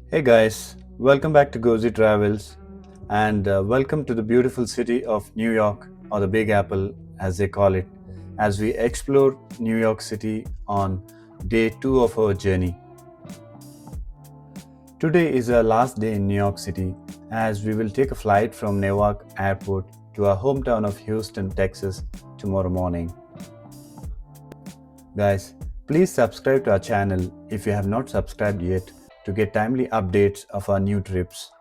Hey guys, welcome back to GovZ Travels and welcome to the beautiful city of New York, or the Big Apple as they call it, as we explore New York City on day 2 of our journey. Today is our last day in New York City as we will take a flight from Newark Airport to our hometown of Houston, Texas tomorrow morning. Guys, please subscribe to our channel if you have not subscribed yet to get timely updates of our new trips.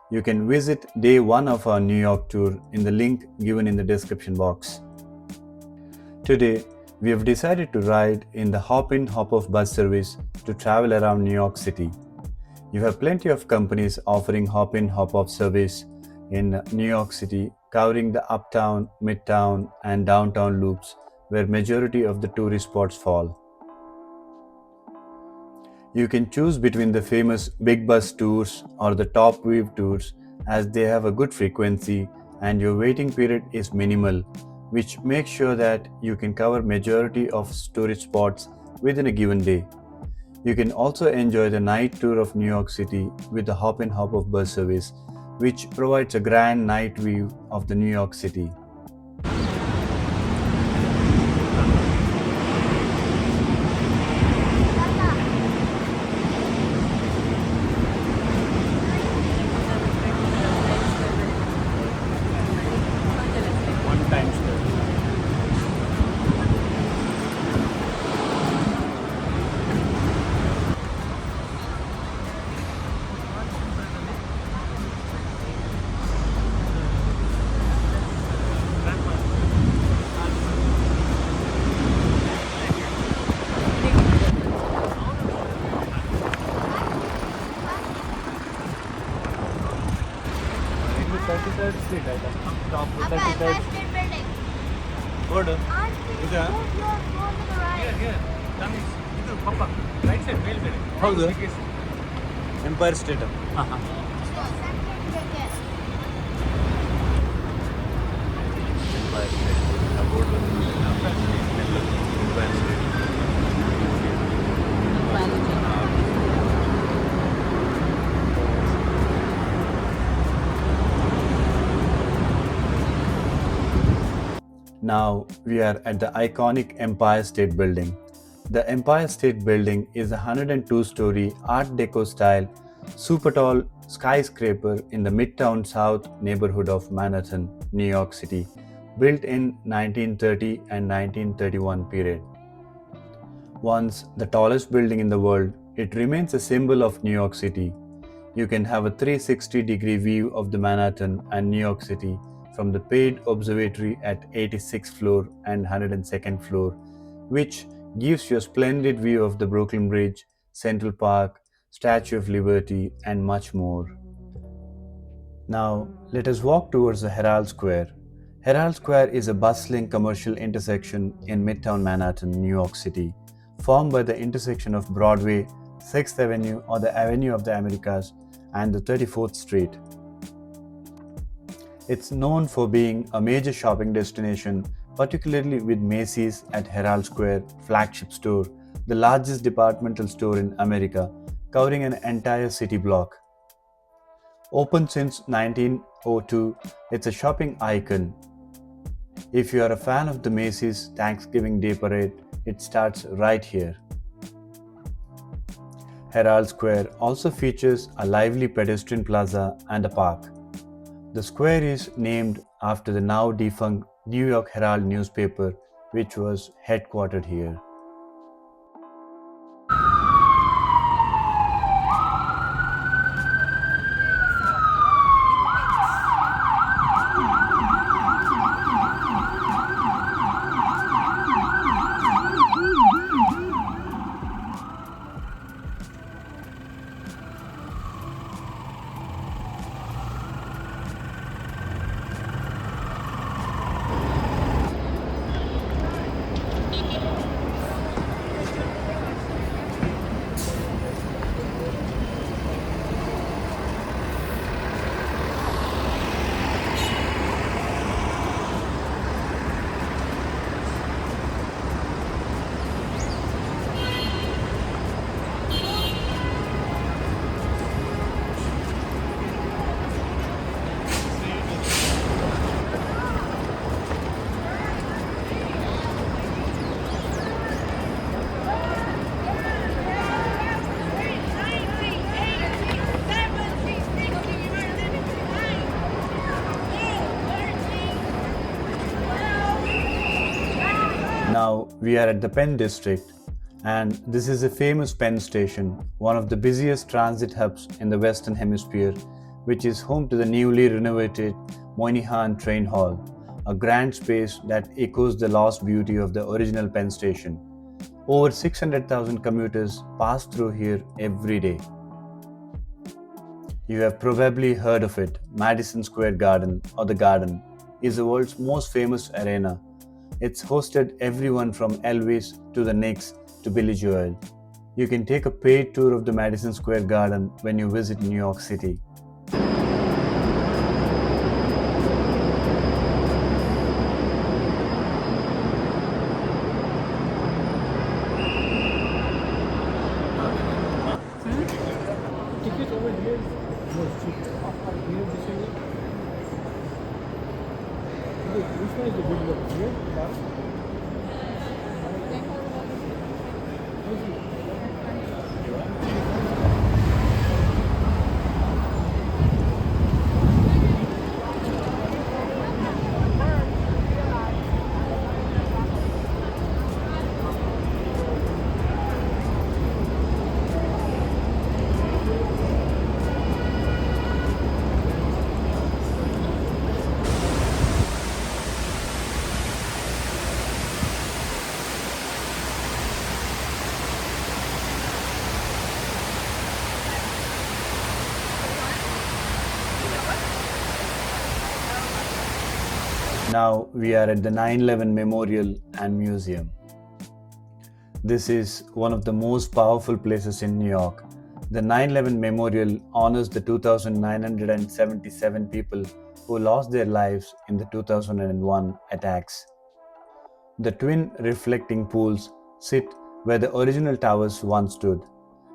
You can visit day 1 of our New York tour in the link given in the description box. Today, we have decided to ride in the Hop in Hop off bus service to travel around New York City. You have plenty of companies offering hop in hop off service in New York City, covering the uptown, midtown, and downtown loops where majority of the tourist spots fall. You can choose between the famous big bus tours or the top wave tours, as they have a good frequency and your waiting period is minimal, which makes sure that you can cover majority of tourist spots within a given day. You can also enjoy the night tour of New York City with the hop in hop off bus service, which provides a grand night view of the New York City. Good. ಇದು ಇದು ಪಪ್ಪ right side ಮೇಲ್ಗಡೆ ಹೌದು empire state. Now we are at the iconic Empire State Building. The Empire State Building is a 102-story Art Deco style, super tall skyscraper in the Midtown South neighborhood of Madison, New York City, built in 1930 and 1931 period. Once the tallest building in the world, it remains a symbol of New York City. You can have a 360-degree view of the Manhattan and New York City from the paid observatory at 86th floor and 102nd floor, which gives you a splendid view of the Brooklyn Bridge, Central Park, Statue of Liberty, and much more. Now, let us walk towards the Herald Square. Herald Square is a bustling commercial intersection in Midtown Manhattan, New York City, formed by the intersection of Broadway, 6th Avenue or the Avenue of the Americas, and the 34th Street. It's known for being a major shopping destination, particularly with Macy's at Herald Square flagship store, the largest departmental store in America, covering an entire city block. Open since 1902, it's a shopping icon. If you are a fan of the Macy's Thanksgiving Day Parade, it starts right here. Herald Square also features a lively pedestrian plaza and a park. The square is named after the now defunct New York Herald newspaper, which was headquartered here. We are at the Penn District, and this is a famous Penn station, one of the busiest transit hubs in the Western Hemisphere, which is home to the newly renovated Moynihan Train Hall, a grand space that echoes the lost beauty of the original Penn station. Over 600,000 commuters pass through here every day. You have probably heard of it. Madison Square Garden, or the Garden, is the world's most famous arena. It's hosted everyone from Elvis to the Knicks to Billy Joel. You can take a paid tour of the Madison Square Garden when you visit New York City. Tickets over here is more cheap. Here, this is which one is the good one? Here, last. Now we are at the 9/11 Memorial and Museum. This is one of the most powerful places in New York. The 9/11 Memorial honors the 2,977 people who lost their lives in the 2001 attacks. The twin reflecting pools sit where the original towers once stood.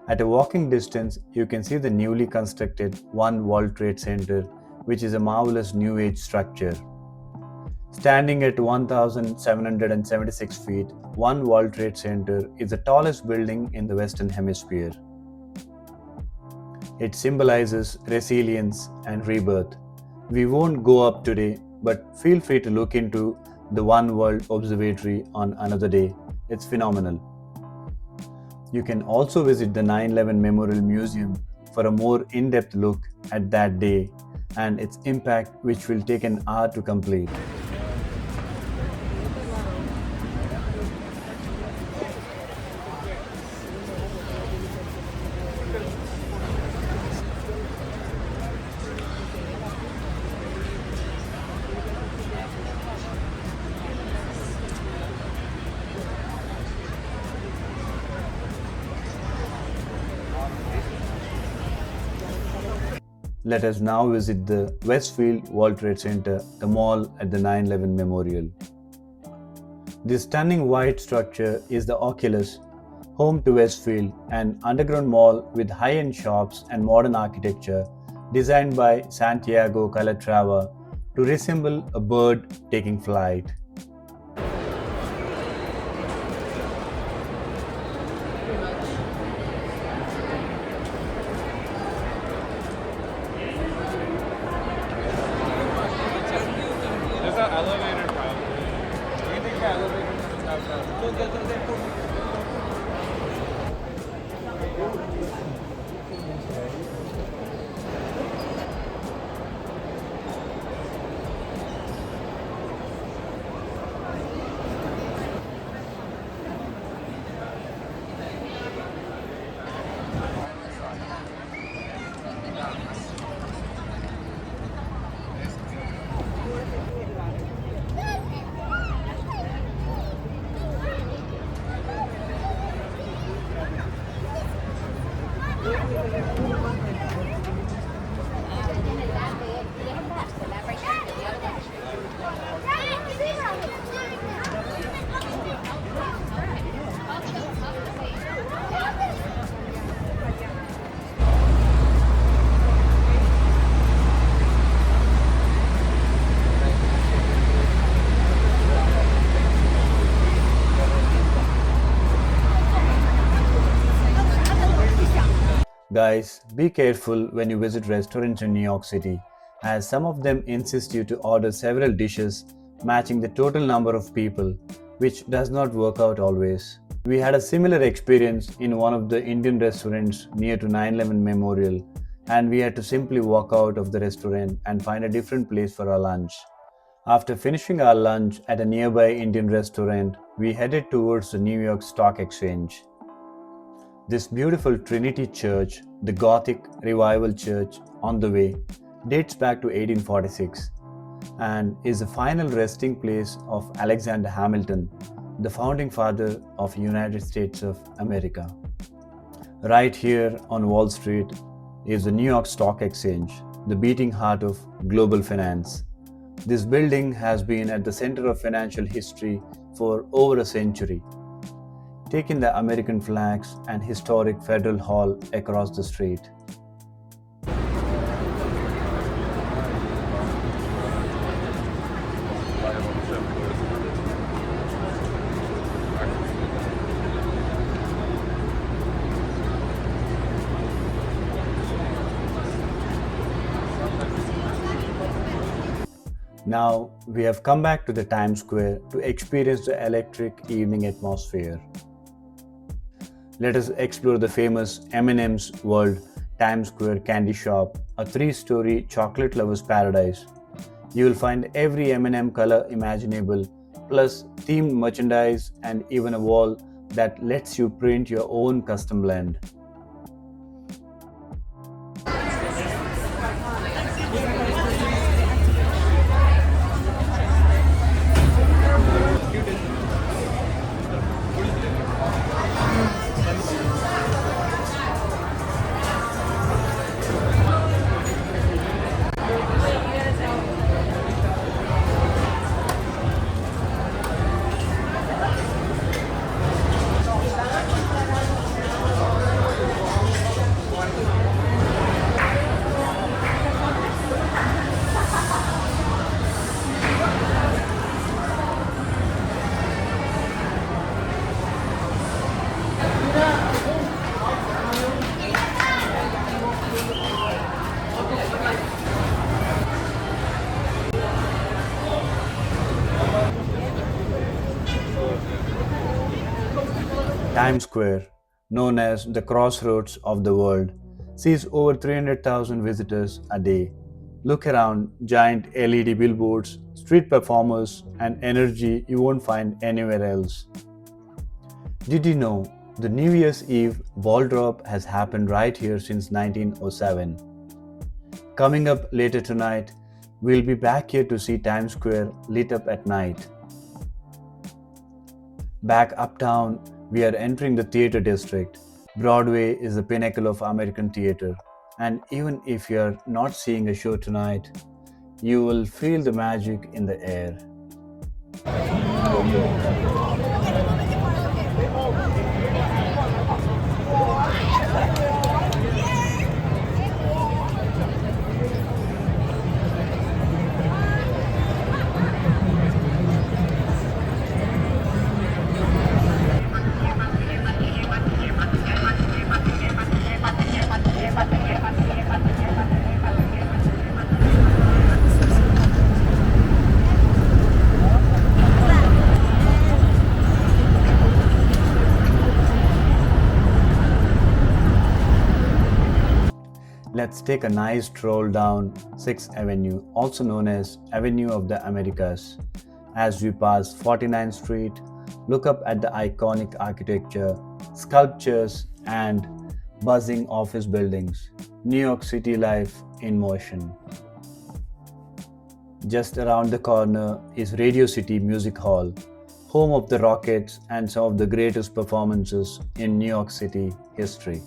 At a walking distance, you can see the newly constructed One World Trade Center, which is a marvelous New Age structure. Standing at 1,776 feet, One World Trade Center is the tallest building in the Western Hemisphere. It symbolizes resilience and rebirth. We won't go up today, but feel free to look into the One World Observatory on another day. It's phenomenal. You can also visit the 9/11 Memorial Museum for a more in-depth look at that day and its impact, which will take an hour to complete. Let us now visit the Westfield World Trade Center, the mall at the 9/11 Memorial. This stunning white structure is the Oculus, home to Westfield, an underground mall with high-end shops and modern architecture designed by Santiago Calatrava to resemble a bird taking flight. There's an elevator probably. Do you think the elevator is outside? Guys, be careful when you visit restaurants in New York City, as some of them insist you to order several dishes matching the total number of people. which does not work out always. We had a similar experience in one of the Indian restaurants near to 9/11 Memorial, and we had to simply walk out of the restaurant and find a different place for our lunch. After finishing our lunch at a nearby Indian restaurant, we headed towards the New York Stock Exchange. This beautiful Trinity Church, the Gothic Revival Church on the way, dates back to 1846 and is the final resting place of Alexander Hamilton, the founding father of United States of America. Right here on Wall Street is the New York Stock Exchange, the beating heart of global finance. This building has been at the center of financial history for over a century, taking the American flags and historic Federal Hall across the street. Now we have come back to the Times Square to experience the electric evening atmosphere. Let us explore the famous M&M's World Times Square Candy Shop, a 3-story chocolate lover's paradise. You will find every M&M color imaginable, plus themed merchandise and even a wall that lets you print your own custom blend. Times Square, known as the crossroads of the world, sees over 300,000 visitors a day. Look around, giant LED billboards, street performers, and energy you won't find anywhere else. Did you know the New Year's Eve ball drop has happened right here since 1907? Coming up later tonight, we'll be back here to see Times Square lit up at night. Back uptown, we are entering the theater district. Broadway is the pinnacle of American theater, and even if you're not seeing a show tonight, you will feel the magic in the air. Let's take a nice stroll down 6th Avenue, also known as Avenue of the Americas. As we pass 49th Street, look up at the iconic architecture, sculptures, and buzzing office buildings. New York City life in motion. Just around the corner is Radio City Music Hall, home of the Rockets and some of the greatest performances in New York City history.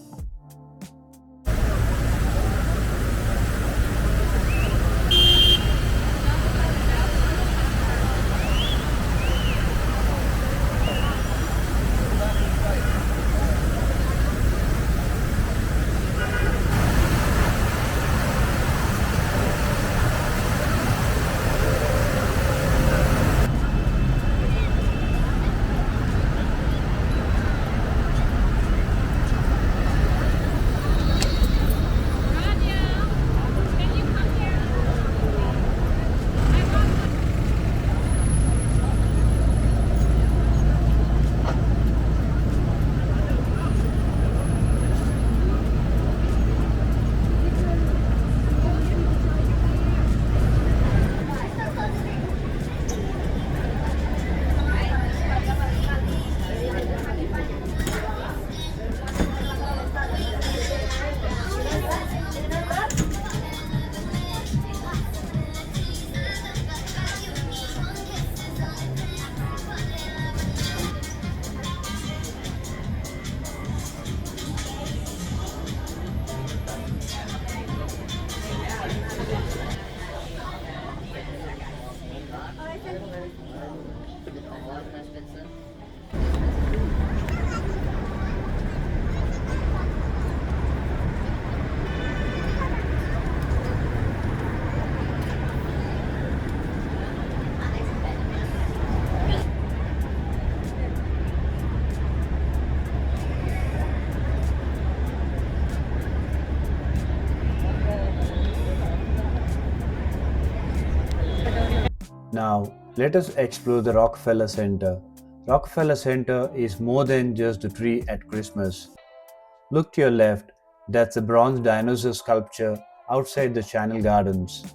Now, let us explore the Rockefeller Center. Rockefeller Center is more than just a tree at Christmas. Look to your left, that's a bronze dinosaur sculpture outside the Channel Gardens.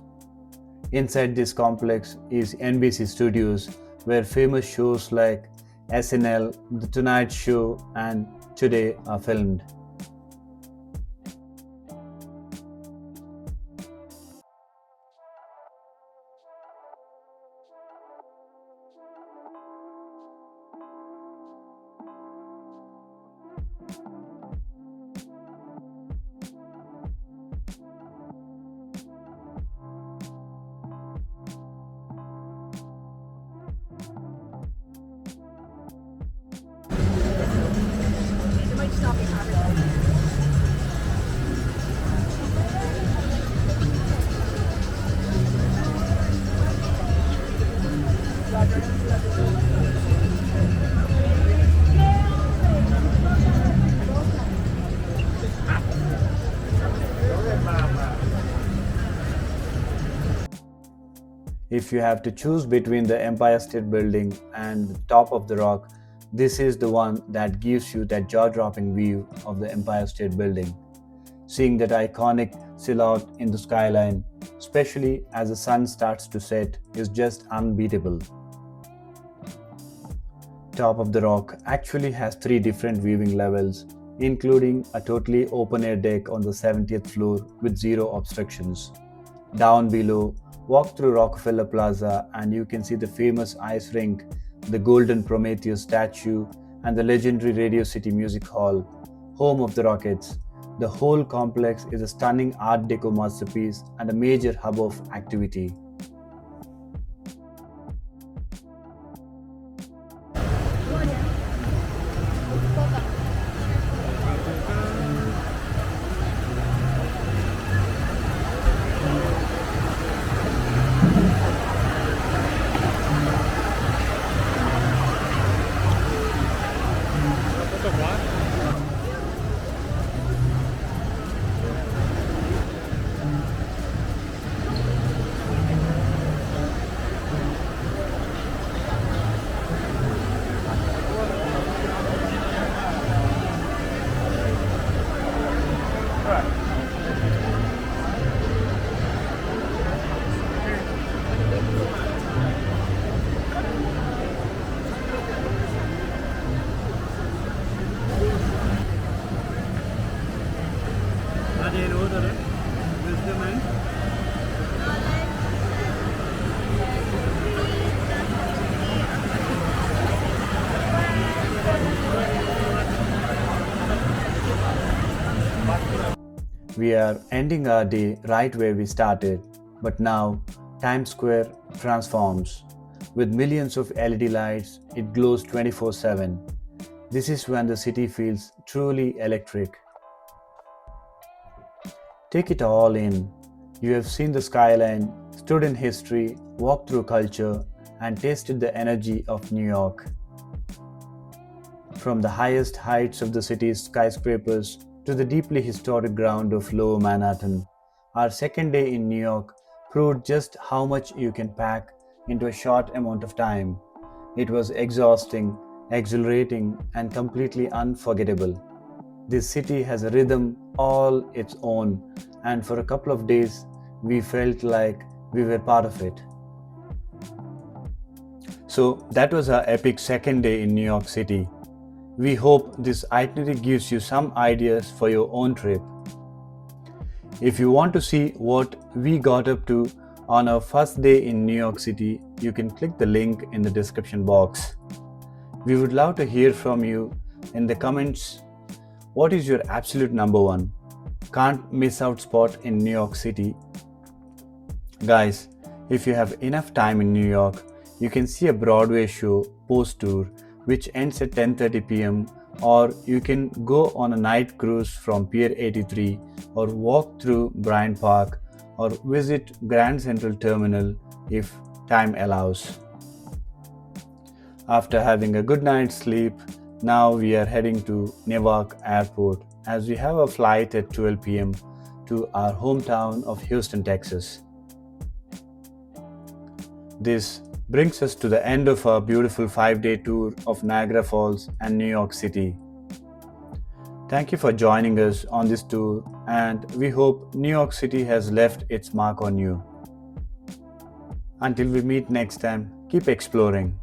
Inside this complex is NBC Studios, where famous shows like SNL, The Tonight Show, and Today are filmed. If you have to choose between the Empire State Building and the top of the rock, this is the one that gives you that jaw-dropping view of the Empire State Building. Seeing that iconic silhouette in the skyline, especially as the sun starts to set, is just unbeatable. Top of the rock actually has 3 different viewing levels, including a totally open-air deck on the 70th floor with zero obstructions. Down below, walk through Rockefeller Plaza and you can see the famous ice rink, the Golden Prometheus statue, and the legendary Radio City Music Hall, home of the Rockets. The whole complex is a stunning Art Deco masterpiece and a major hub of activity. What's a what? We are ending our day right where we started, but now Times Square transforms. With millions of LED lights, it glows 24/7. This is when the city feels truly electric. Take it all in. You have seen the skyline, stood in history, walked through culture, and tasted the energy of New York. From the highest heights of the city's skyscrapers to the deeply historic ground of Lower Manhattan, our second day in New York proved just how much you can pack into a short amount of time. It was exhausting, exhilarating, and completely unforgettable. This city has a rhythm all its own, and for a couple of days, we felt like we were part of it. So, that was our epic second day in New York City. We hope this itinerary gives you some ideas for your own trip. If you want to see what we got up to on our first day in New York City, you can click the link in the description box. We would love to hear from you in the comments. What is your absolute number one? Can't miss out spot in New York City? Guys, if you have enough time in New York, you can see a Broadway show post tour which ends at 10:30 p.m. or you can go on a night cruise from Pier 83 or walk through Bryant Park or visit Grand Central Terminal if time allows. After having a good night's sleep, now we are heading to Newark Airport as we have a flight at 12 p.m. to our hometown of Houston, Texas. This brings us to the end of our beautiful 5-day tour of Niagara Falls and New York City. Thank you for joining us on this tour, and we hope New York City has left its mark on you. Until we meet next time, keep exploring.